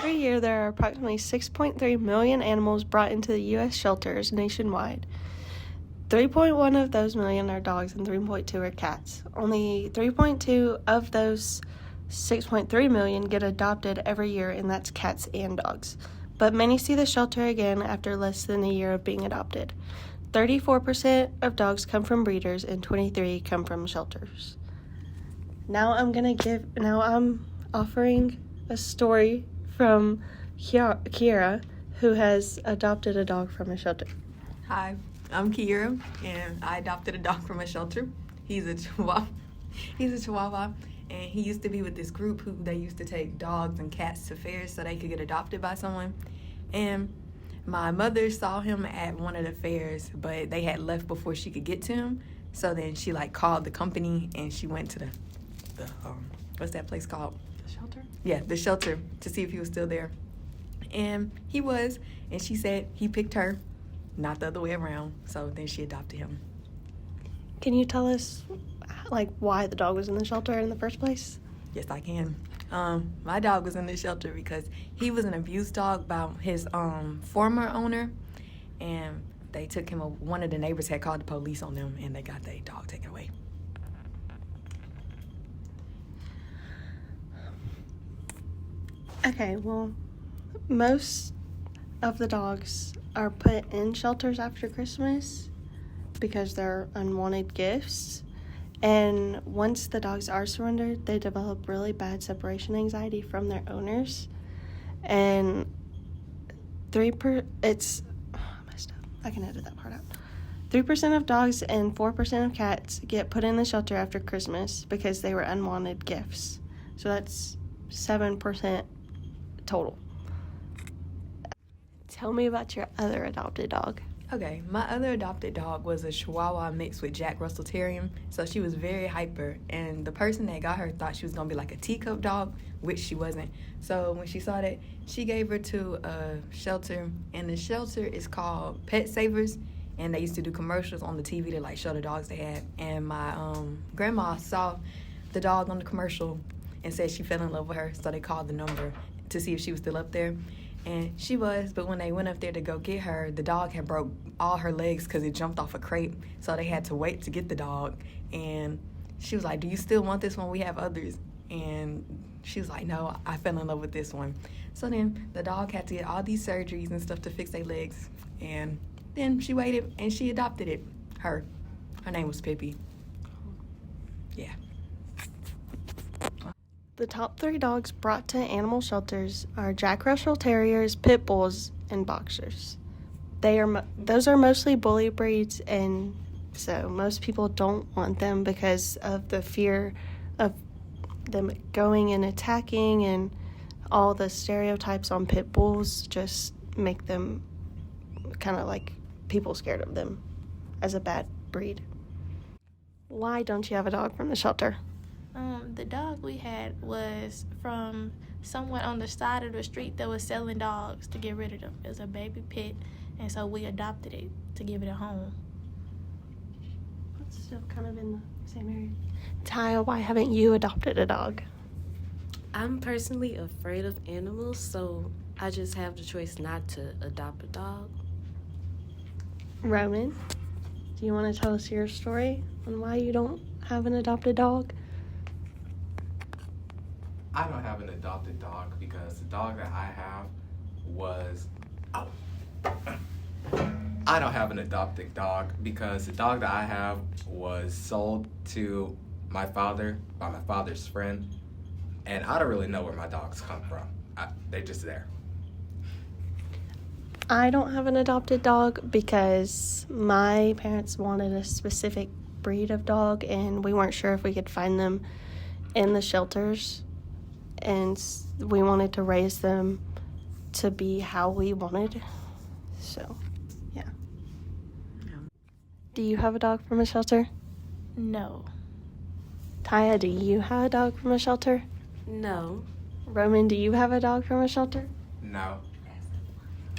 Every year, there are approximately 6.3 million animals brought into the U.S. shelters nationwide. 3.1 of those million are dogs and 3.2 are cats. Only 3.2 of those 6.3 million get adopted every year, and that's cats and dogs. But many see the shelter again after less than a year of being adopted. 34% of dogs come from breeders and 23% come from shelters. Now I'm offering a story from Kiera, who has adopted a dog from a shelter. Hi, I'm Kiera, and I adopted a dog from a shelter. He's a Chihuahua. And he used to be with this group who they used to take dogs and cats to fairs so they could get adopted by someone. And my mother saw him at one of the fairs, but they had left before she could get to him. So then she called the company and she went to the what's that place called? The shelter? Yeah, the shelter, to see if he was still there. And he was, and she said he picked her, not the other way around. So then she adopted him. Can you tell us why the dog was in the shelter in the first place? Yes, I can. My dog was in the shelter because he was an abused dog by his former owner, and they took him. One of the neighbors had called the police on them, and they got their dog taken away. Okay, well, most of the dogs are put in shelters after Christmas because they're unwanted gifts. And once the dogs are surrendered, they develop really bad separation anxiety from their owners. And it's messed up. I can edit that part out. 3% of dogs and 4% of cats get put in the shelter after Christmas because they were unwanted gifts. So that's 7% total. Tell me about your other adopted dog. Okay, my other adopted dog was a Chihuahua mixed with Jack Russell Terrier, so she was very hyper, and the person that got her thought she was going to be like a teacup dog, which she wasn't. So when she saw that, she gave her to a shelter, and the shelter is called Pet Savers, and they used to do commercials on the TV to show the dogs they had, and my grandma saw the dog on the commercial and said she fell in love with her, so they called the number to see if she was still up there. And she was, but when they went up there to go get her, the dog had broke all her legs because it jumped off a crate. So they had to wait to get the dog. And she was like, "Do you still want this one? We have others." And she was like, "No, I fell in love with this one." So then the dog had to get all these surgeries and stuff to fix their legs. And then she waited and she adopted it. Her name was Pippi. Yeah. The top 3 dogs brought to animal shelters are Jack Russell Terriers, Pit Bulls, and Boxers. Those are mostly bully breeds, and so most people don't want them because of the fear of them going and attacking, and all the stereotypes on Pit Bulls just make them kind of people scared of them as a bad breed. Why don't you have a dog from the shelter? The dog we had was from someone on the side of the street that was selling dogs to get rid of them. It was a baby pit, and so we adopted it to give it a home. It's still kind of in the same area. Taya, why haven't you adopted a dog? I'm personally afraid of animals, so I just have the choice not to adopt a dog. Roman, do you want to tell us your story on why you don't have an adopted dog? I don't have an adopted dog because the dog that I have was... I don't have an adopted dog because the dog that I have was sold to my father by my father's friend, and I don't really know where my dogs come from. They're just there. I don't have an adopted dog because my parents wanted a specific breed of dog, and we weren't sure if we could find them in the shelters. And we wanted to raise them to be how we wanted. So, yeah. Do you have a dog from a shelter? No. Taya, do you have a dog from a shelter? No. Roman, do you have a dog from a shelter? No.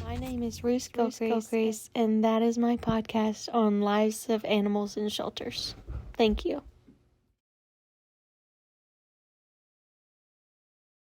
My name is Reese Gilcrease, and that is my podcast on lives of animals in shelters. Thank you.